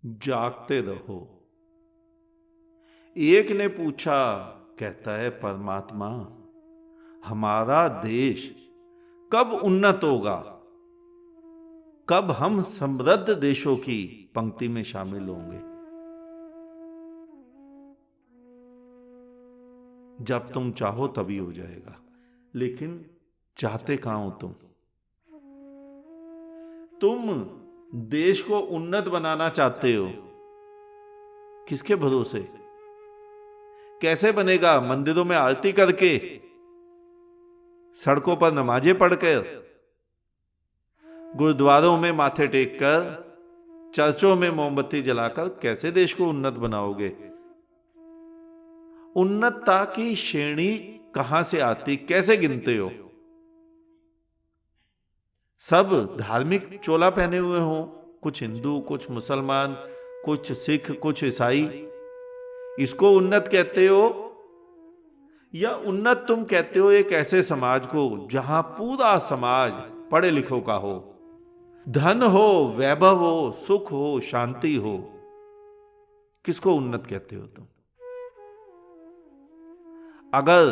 जागते रहो। एक ने पूछा, कहता है परमात्मा, हमारा देश कब उन्नत होगा, कब हम समृद्ध देशों की पंक्ति में शामिल होंगे। जब तुम चाहो तभी हो जाएगा, लेकिन चाहते कहां हो तुम? तुम देश को उन्नत बनाना चाहते हो, किसके भरोसे? कैसे बनेगा? मंदिरों में आरती करके, सड़कों पर नमाजें पढ़कर, गुरुद्वारों में माथे टेक कर, चर्चों में मोमबत्ती जलाकर कैसे देश को उन्नत बनाओगे? उन्नतता की श्रेणी कहां से आती, कैसे गिनते हो? सब धार्मिक चोला पहने हुए हो, कुछ हिंदू, कुछ मुसलमान, कुछ सिख, कुछ ईसाई, इसको उन्नत कहते हो? या उन्नत तुम कहते हो एक ऐसे समाज को जहां पूरा समाज पढ़े लिखों का हो, धन हो, वैभव हो, सुख हो, शांति हो? किसको उन्नत कहते हो तुम? अगर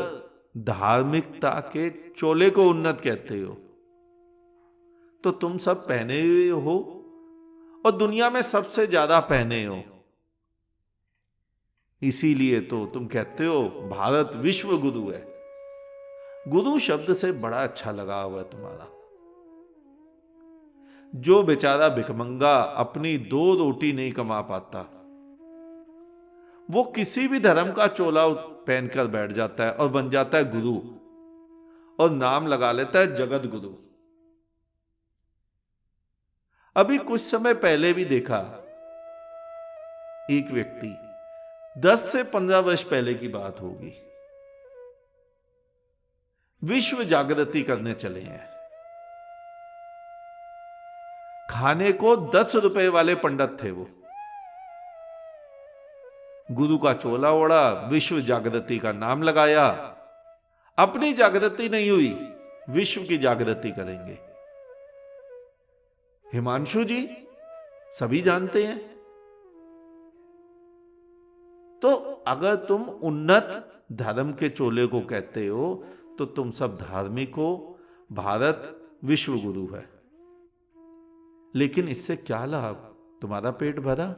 धार्मिकता के चोले को उन्नत कहते हो तो तुम सब पहने हुए हो और दुनिया में सबसे ज्यादा पहने हो। इसीलिए तो तुम कहते हो भारत विश्व गुरु है। गुरु शब्द से बड़ा अच्छा लगा हुआ है तुम्हारा। जो बेचारा भिखमंगा अपनी 2 रोटी नहीं कमा पाता, वो किसी भी धर्म का चोला पहनकर बैठ जाता है और बन जाता है गुरु, और नाम लगा लेता है जगत गुरु। अभी कुछ समय पहले भी देखा, एक व्यक्ति, 10 से 15 वर्ष पहले की बात होगी, विश्व जागृति करने चले हैं। खाने को 10 रुपए वाले पंडित थे वो। गुरु का चोला ओढ़ा, विश्व जागृति का नाम लगाया। अपनी जागृति नहीं हुई, विश्व की जागृति करेंगे। हिमांशु जी सभी जानते हैं। तो अगर तुम उन्नत धर्म के चोले को कहते हो तो तुम सब धार्मिक हो। भारत विश्व गुरु है, लेकिन इससे क्या लाभ? तुम्हारा पेट भरा।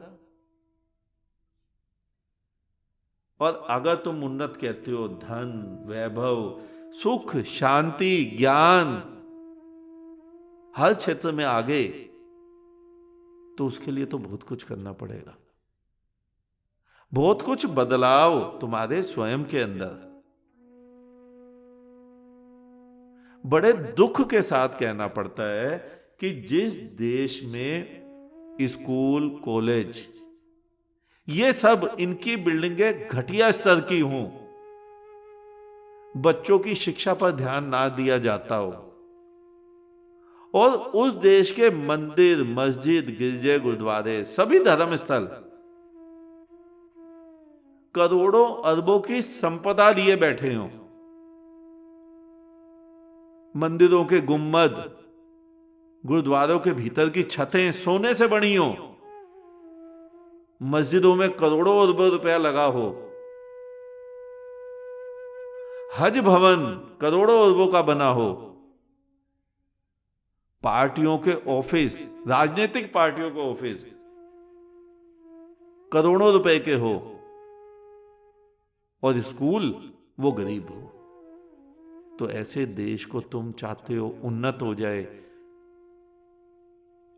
और अगर तुम उन्नत कहते हो धन, वैभव, सुख, शांति, ज्ञान, हर क्षेत्र में आगे, तो उसके लिए तो बहुत कुछ करना पड़ेगा। बहुत कुछ बदलाव तुम्हारे स्वयं के अंदर। बड़े दुख के साथ कहना पड़ता है कि जिस देश में स्कूल, कॉलेज, ये सब इनकी बिल्डिंगें घटिया स्तर की हों, बच्चों की शिक्षा पर ध्यान ना दिया जाता हो, और उस देश के मंदिर, मस्जिद, गिरजे, गुरुद्वारे, सभी धर्म स्थल करोड़ों अरबों की संपदा लिए बैठे हों, मंदिरों के गुम्बद, गुरुद्वारों के भीतर की छतें सोने से बनी हो, मस्जिदों में करोड़ों अरबों रुपया लगा हो, हज भवन करोड़ों अरबों का बना हो, पार्टियों के ऑफिस, राजनीतिक पार्टियों के ऑफिस करोड़ों रुपए के हो, और स्कूल वो गरीब हो, तो ऐसे देश को तुम चाहते हो उन्नत हो जाए,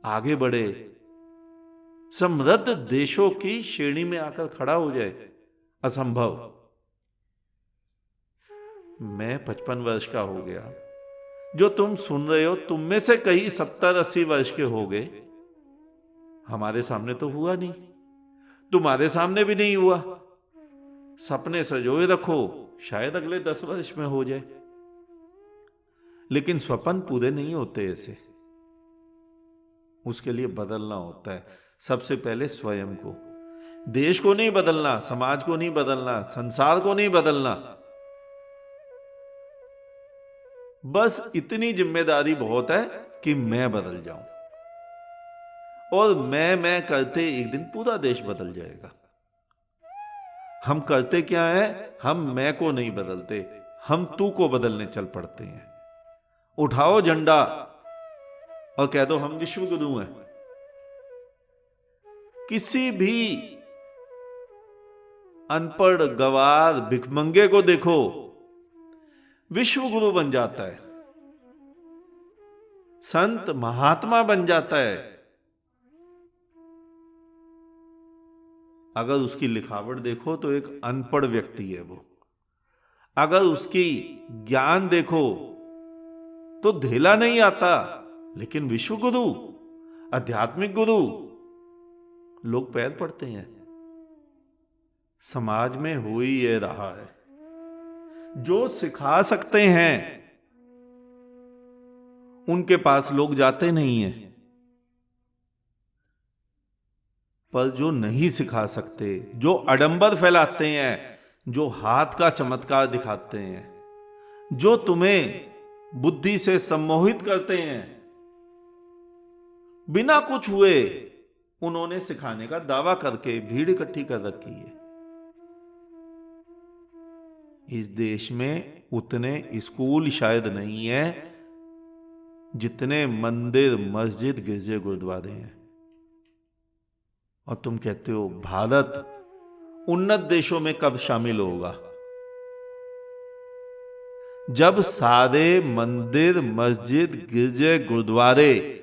आगे बढ़े, समृद्ध देशों की श्रेणी में आकर खड़ा हो जाए? असंभव। मैं 55 वर्ष का हो गया, जो तुम सुन रहे हो तुम में से कई 70-80 वर्ष के हो गए। हमारे सामने तो हुआ नहीं, तुम्हारे सामने भी नहीं हुआ। सपने सजोए रखो, शायद अगले 10 वर्ष में हो जाए, लेकिन स्वप्न पूरे नहीं होते ऐसे। उसके लिए बदलना होता है सबसे पहले स्वयं को। देश को नहीं बदलना, समाज को नहीं बदलना, संसार को नहीं बदलना, बस इतनी जिम्मेदारी बहुत है कि मैं बदल जाऊं। और मैं करते एक दिन पूरा देश बदल जाएगा। हम करते क्या है, हम मैं को नहीं बदलते, हम तू को बदलने चल पड़ते हैं। उठाओ झंडा और कह दो हम विश्व गुरु हैं। किसी भी अनपढ़ गवार भिखमंगे को देखो, विश्व गुरु बन जाता है, संत महात्मा बन जाता है। अगर उसकी लिखावट देखो तो एक अनपढ़ व्यक्ति है वो। अगर उसकी ज्ञान देखो तो धेला नहीं आता, लेकिन विश्व गुरु, आध्यात्मिक गुरु, लोग पैर पड़ते हैं। समाज में हो ही ये रहा है। जो सिखा सकते हैं उनके पास लोग जाते नहीं हैं, पर जो नहीं सिखा सकते, जो आडंबर फैलाते हैं, जो हाथ का चमत्कार दिखाते हैं, जो तुम्हें बुद्धि से सम्मोहित करते हैं, बिना कुछ हुए उन्होंने सिखाने का दावा करके भीड़ इकट्ठी कर रखी है। इस देश में उतने स्कूल शायद नहीं है जितने मंदिर, मस्जिद, गिरजे, गुरुद्वारे हैं। और तुम कहते हो भारत उन्नत देशों में कब शामिल होगा? जब सारे मंदिर, मस्जिद, गिरजे, गुरुद्वारे,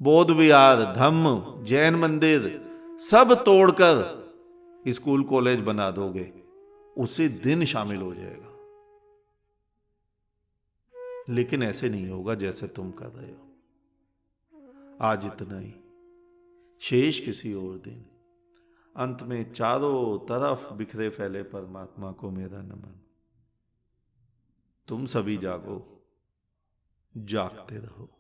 बौद्ध विहार, धम्म, जैन मंदिर सब तोड़कर स्कूल कॉलेज बना दोगे, उसी दिन शामिल हो जाएगा। लेकिन ऐसे नहीं होगा जैसे तुम कर रहे हो। आज इतना ही, शेष किसी और दिन। अंत में चारों तरफ बिखरे फैले परमात्मा को मेरा नमन। तुम सभी जागो, जागते रहो।